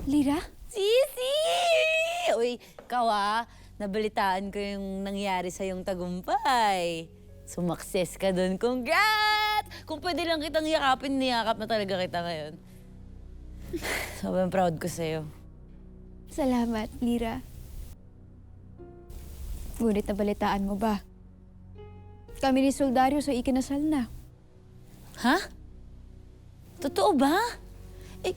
Lira? Sisi! Uy, ikaw nabalitaan ko yung nangyari sa yung tagumpay. Sumakses ka dun. Congrats! Kung pwede lang kitang yakapin, niyakap na talaga kita ngayon. Sobrang proud ko sa'yo. Salamat, Lira. Ngunit nabalitaan mo ba? Kami ni Soldario sa ikinasal na. Ha? Totoo ba? Eh,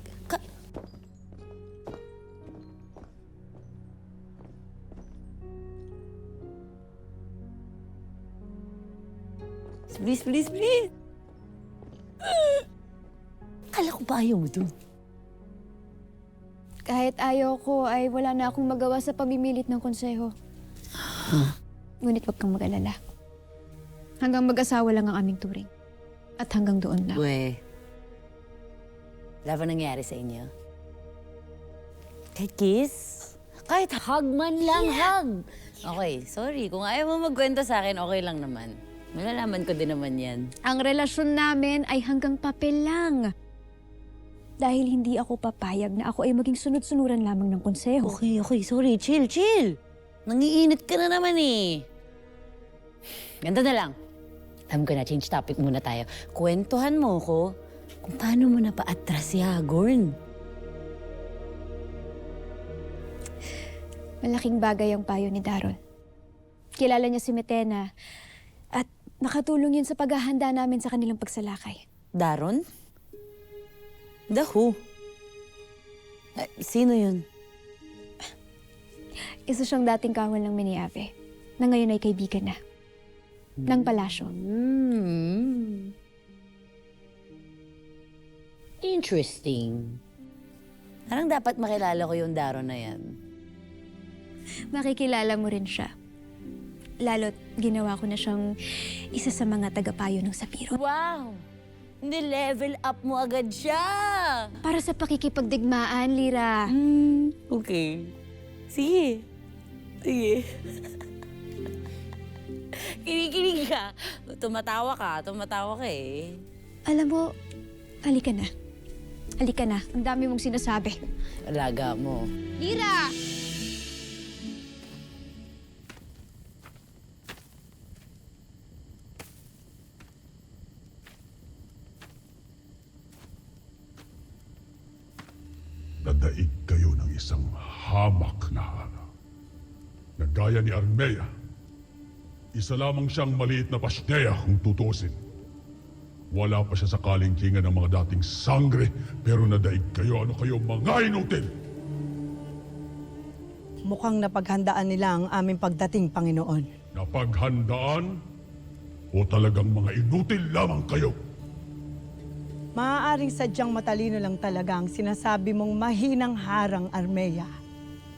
Please, please, please. Kala ko ba ayaw mo dun? Kahit ayaw ko ay wala na akong magawa sa pamimilit ng konseho. Ngunit huwag kang mag-alala. Hanggang mag-asawa lang ang aming turing. At hanggang doon lang. Uwe, wala ba nangyari sa inyo? Kahit kiss? Kahit hug man lang, hug! Okay, sorry. Kung ayaw mo magkwento sa akin, okay lang naman. Malalaman ko din naman yan. Ang relasyon namin ay hanggang papel lang. Dahil hindi ako papayag na ako ay maging sunod-sunuran lamang ng konseho. Okay, sorry. Chill, chill. Nangiinit ka na naman eh. Ganda na lang. Alam ko na, change topic muna tayo. Kwentuhan mo ko kung paano mo napaatras si Hagorn. Malaking bagay ang payo ni Daron. Kilala niya si Metena at nakatulong yun sa paghahanda namin sa kanilang pagsalakay. Daron? The who? Sino yun? Isa siyang dating kawal ng Miniave na ngayon ay kaibigan na. Ng palasyo. Interesting. Parang dapat makilala ko yung Daron na yan. Makikilala mo rin siya. Lalo't ginawa ko na siyang isa sa mga tagapayo ng Sapiro. Wow! Ni-level up mo agad siya! Para sa pakikipagdigmaan, Lira. Okay. Sige. Kinikilig ka. Tumatawa ka eh. Alam mo, halika na. Halika na. Ang dami mong sinasabi. Alaga mo. Lira! Nadaig kayo ng isang hamak na hana. Na gaya ni Armea, isa lamang siyang maliit na pasneya kung tutusin. Wala pa siya sa kalingkingan ng mga dating sangre, pero nadaig kayo. Ano kayo, mga inutil? Mukhang napaghandaan nila ang aming pagdating, Panginoon. Napaghandaan o talagang mga inutil lamang kayo? Maaaring sadyang matalino lang talaga ang sinasabi mong mahinang harang, Armea.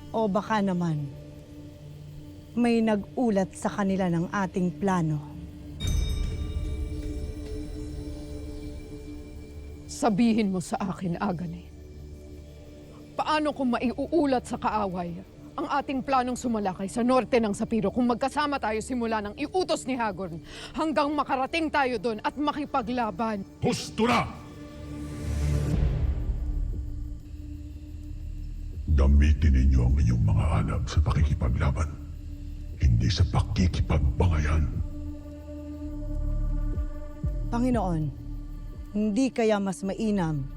O baka naman, may nag-ulat sa kanila ng ating plano. Sabihin mo sa akin, Agane. Paano kung maiuulat sa kaaway ang ating planong sumalakay sa norte ng Sapiro kung magkasama tayo simula ng iutos ni Hagorn hanggang makarating tayo doon at makipaglaban? Husto na! Gamitin ninyo ang inyong mga alam sa pakikipaglaban, hindi sa pakikipagbangayan. Panginoon, hindi kaya mas mainam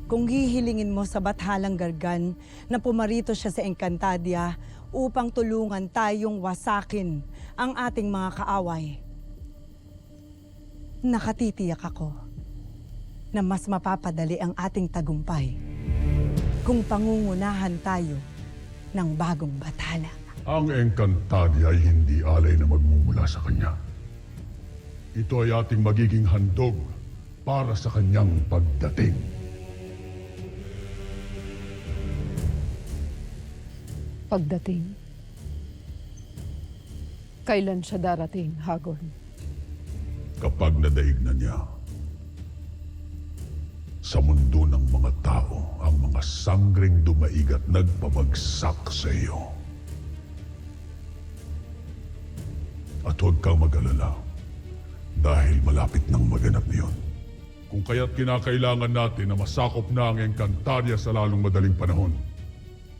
kung hihilingin mo sa Bathalang Gargan na pumarito siya sa Encantadia upang tulungan tayong wasakin ang ating mga kaaway. Nakatitiyak ako na mas mapapadali ang ating tagumpay kung pangungunahan tayo ng bagong bathala. Ang Encantadia ay hindi alay na magmumula sa kanya. Ito ay ating magiging handog para sa kanyang pagdating. Pagdating, kailan siya darating, Hagorn? Kapag nadaig na niya, sa mundo ng mga tao, ang mga sanggring dumaig at nagpabagsak sa iyo. At huwag kang mag-alala dahil malapit nang maganap niyon. Kung kaya't kinakailangan natin na masakop na ang Encantadia sa lalong madaling panahon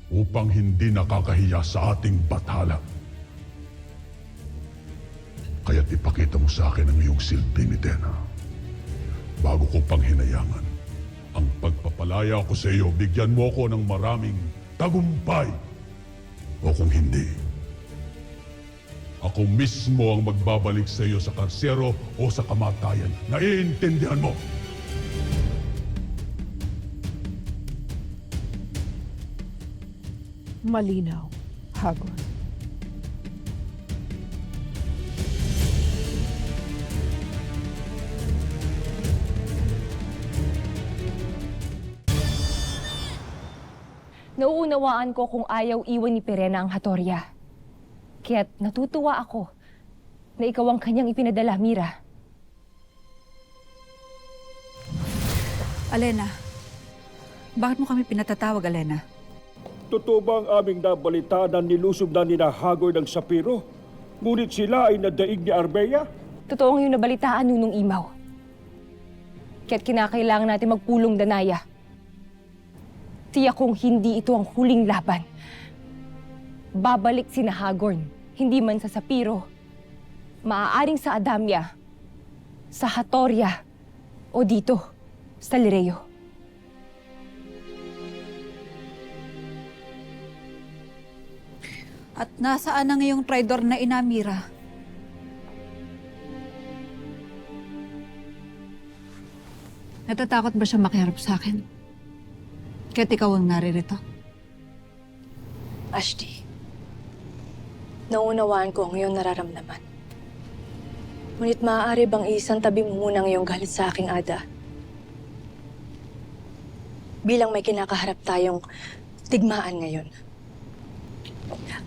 upang hindi nakakahiya sa ating bathala. Kaya't ipakita mo sa akin ang iyong silbi ni Dena. Bago ko pang hinayangan ang pagpapalaya ko sa iyo, bigyan mo ko ng maraming tagumpay. O kung hindi, ako mismo ang magbabalik sa iyo sa karsero o sa kamatayan. Naiintindihan mo? Malinaw, Hagor. Nauunawaan ko kung ayaw iwan ni Perena ang Hatoria. Kaya't natutuwa ako na ikaw ang kanyang ipinadala, Mira. Alena, bakit mo kami pinatatawag, Alena? Totoo ba ang aming nabalitaan na nilusob na ni Hagor ng Sapiro? Ngunit sila ay nadaig ni Arbea? Totoong yung nabalitaan nunong imaw. Kaya't kinakailangan natin magpulong, Danaya. Tiyak kong hindi ito ang huling laban. Babalik si Hagorn, hindi man sa Sapiro. Maaaring sa Adamya, sa Hatoria, o dito, sa Lireo. At nasaan ang iyong traidor na ina, Mira? Natatakot ba siya makiharap sa akin? Kaya't ikaw ang naririto? Ashti, naunawaan ko ang iyong nararamdaman. Ngunit maaari bang isang tabi mo muna ang iyong galit sa aking Ada? Bilang may kinakaharap tayong digmaan ngayon.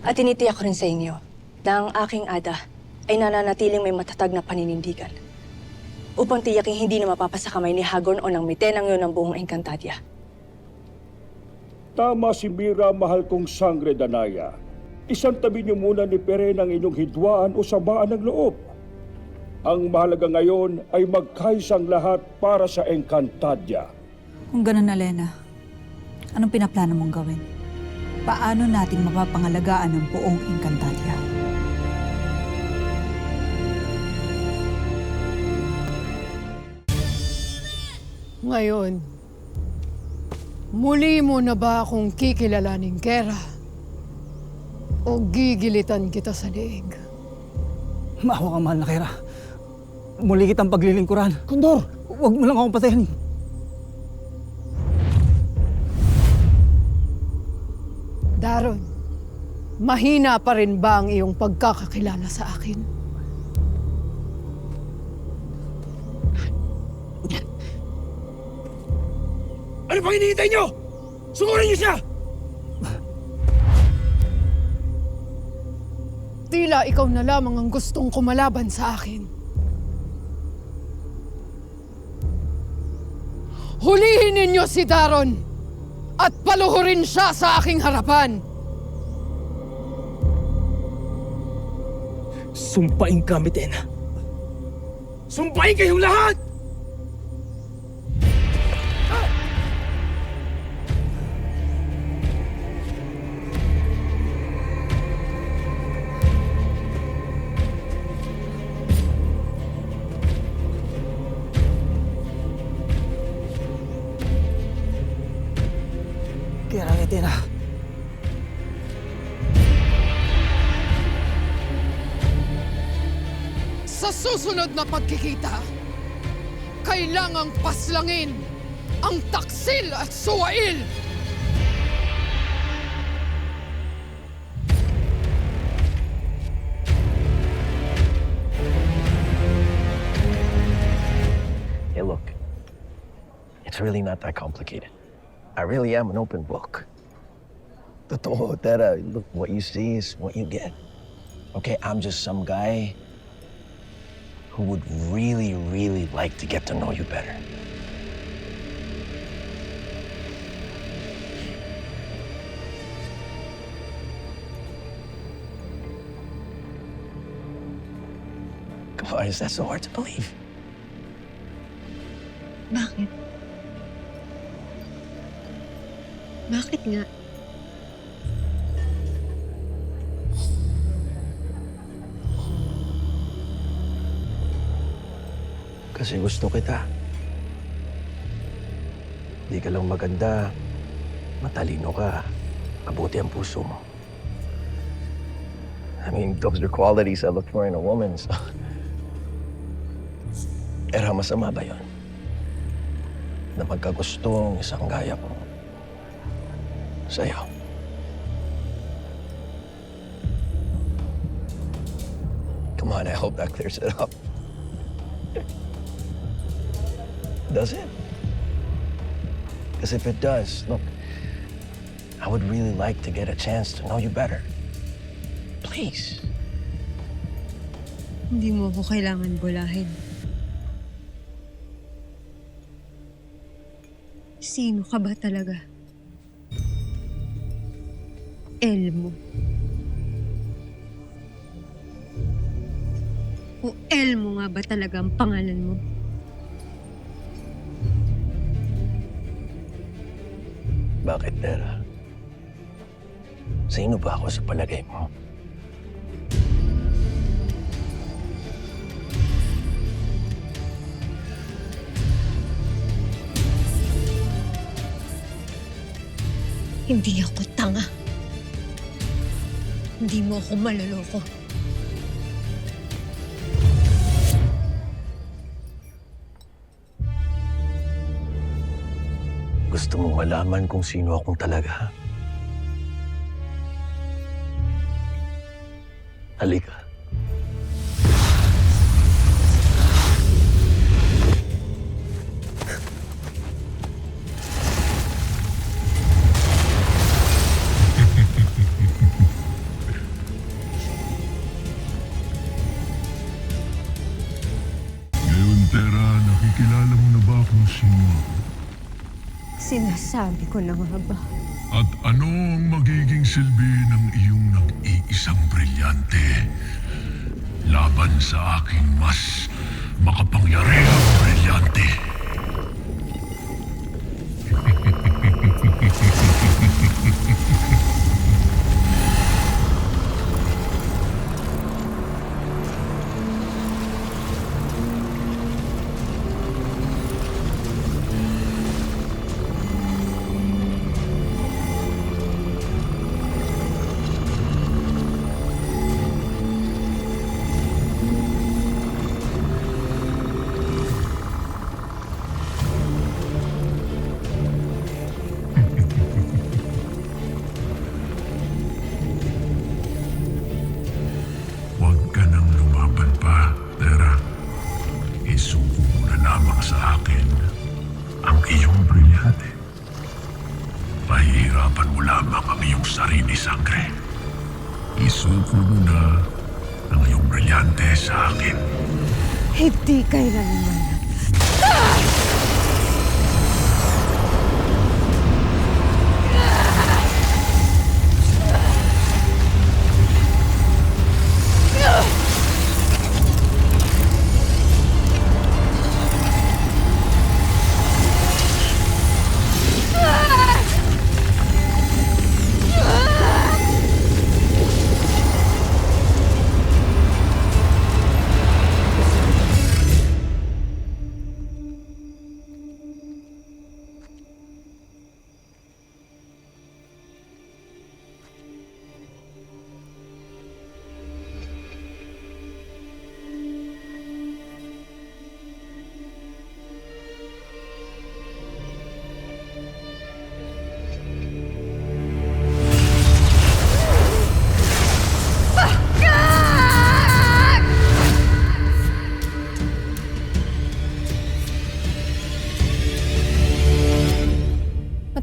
At tinitiyak ko rin sa inyo na ang aking Ada ay nananatiling may matatag na paninindigan upang tiyaking hindi na mapapasa kamay ni Hagorn o ng mitenang yun ng buong Encantadia. Tama si Mira, mahal kong sangre, Danaya. Isang tabi niyo muna ni Perena ang inyong hidwaan o samaan ng loob. Ang mahalaga ngayon ay magkaisang lahat para sa Encantadia. Kung ganun, Alena, anong pinaplano mong gawin? Paano natin mapapangalagaan ang buong Encantadia? Ngayon, muli mo na ba akong kikilalaning Kera? O gigilitan kita sa leeg? Maawa ka, mahal na Kera. Muli kitang paglilingkuran. Kondor, huwag mo lang akong patayin. Daron, mahina pa rin ba ang iyong pagkakakilala sa akin? Ano pang hinihintay niyo? Sugurin niyo siya! Tila ikaw na lamang ang gustong kumalaban sa akin. Hulihin ninyo si Daron at paluhurin siya sa aking harapan. Sumpain kami, Dena. Sumpain kayong lahat! Kaya lang, Dena. Sa susunod na pagkikita, kailangang paslangin ang taksil at suwail. Hey, look. It's really not that complicated. I really am an open book. Totoo, Tera. Look, what you see is what you get. Okay, I'm just some guy who would really, really like to get to know you better. Come on, is that so hard to believe? Bakit? Bakit nga? Kasi gusto kita. Di ka lang maganda, matalino ka, mabuti ang puso mo. I mean, those are qualities I look for in a woman, so... Era masama ba yun? Na magkagusto ang isang gaya ko sa'yo. Come on, I hope that clears it up. Does it? Because if it does, look, I would really like to get a chance to know you better. Please. Hindi mo ako kailangan bulahin. Sino ka ba talaga? Elmo. O Elmo nga ba talaga ang pangalan mo? Bakit, Tera? Sino ba ako sa palagay mo? Hindi ako tanga. Hindi mo ako maloloko. Gusto mong malaman kung sino akong talaga? Halika. Ngayon, Tera, nakikilala mo na ba kung sino ako? Sinasabi ko na nga ba? At ano ang magiging silbi ng iyong nag-iisang brilyante laban sa aking mas makapangyarihang brilyante? Huwag ka nang lumaban pa, Tera. Isuko mo na lamang sa akin ang iyong brilyante. Pahihirapan mo lamang ang iyong sarili, sangre. Isuko mo na ang iyong brilyante sa akin. Hindi kailanman.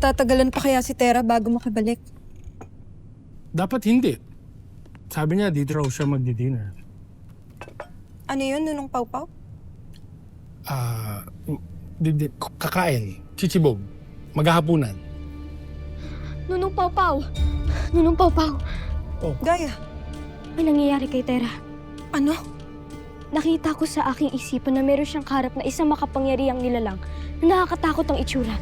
Matatagalan pa kaya si Tera bago makabalik? Dapat hindi. Sabi niya, dito raw siya magdi-dinner. Ano yun, Nunong Pawpaw? Kakain. Chichibog. Maghahapunan. Nunong Pawpaw! Nunong Pawpaw! Gaya, May nangyayari kay Tera. ano? Nakita ko sa aking isipan na meron siyang kaharap na isang makapangyarihang nilalang na nakakatakot ang itsura.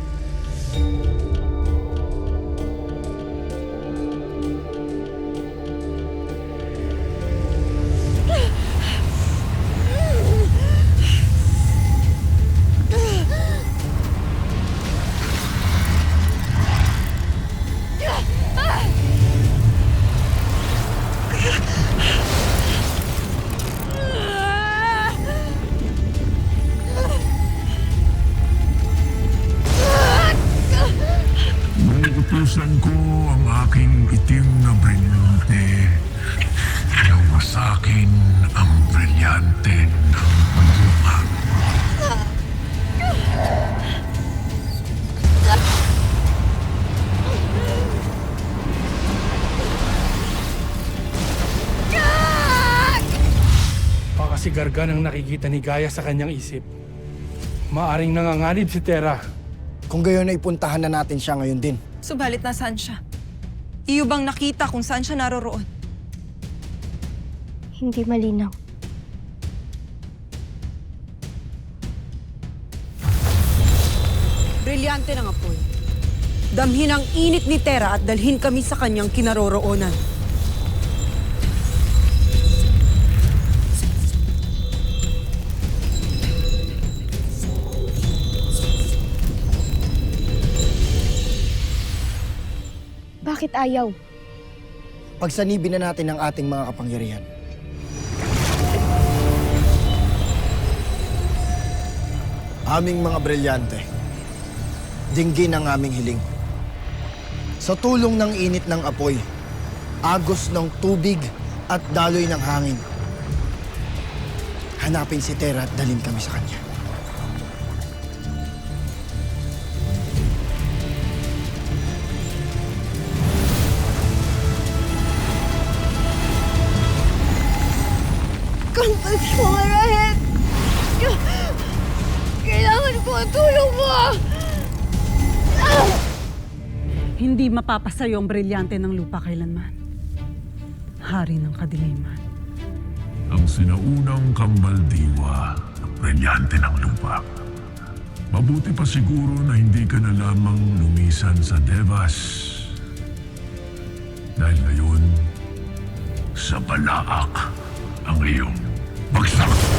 Uutusan ko ang aking itim na brilyante na wasakin ang brilyante ng bunga. Baka si Gargan ang nakikita ni Gaia sa kanyang isip. Maaring nanganganib si Terra. Kung gayon ay puntahan na natin siya ngayon din. Subalit nasaan siya? Iyo bang nakita kung saan siya naroroon? Hindi malinaw. Brilyante ng apoy. Damhin ang init ni Terra at dalhin kami sa kanyang kinaroroonan. Bakit ayaw? Pagsanibin na natin ang ating mga kapangyarihan. Aming mga brilyante, dinggin ang aming hiling. Sa tulong ng init ng apoy, agos ng tubig at daloy ng hangin, hanapin si Terra at dalhin kami sa kanya. Kampas mo, Rahet! Kailangan ko ang tulong mo! Hindi mapapasayo ang brilyante ng lupa kailanman. Hari ng kadiliman. Ang sinaunang kambaldiwa ng brilyante ng lupa. Mabuti pa siguro na hindi ka na lamang lumisan sa Devas. Dahil ngayon, sa Balaak ang iyong bagsak.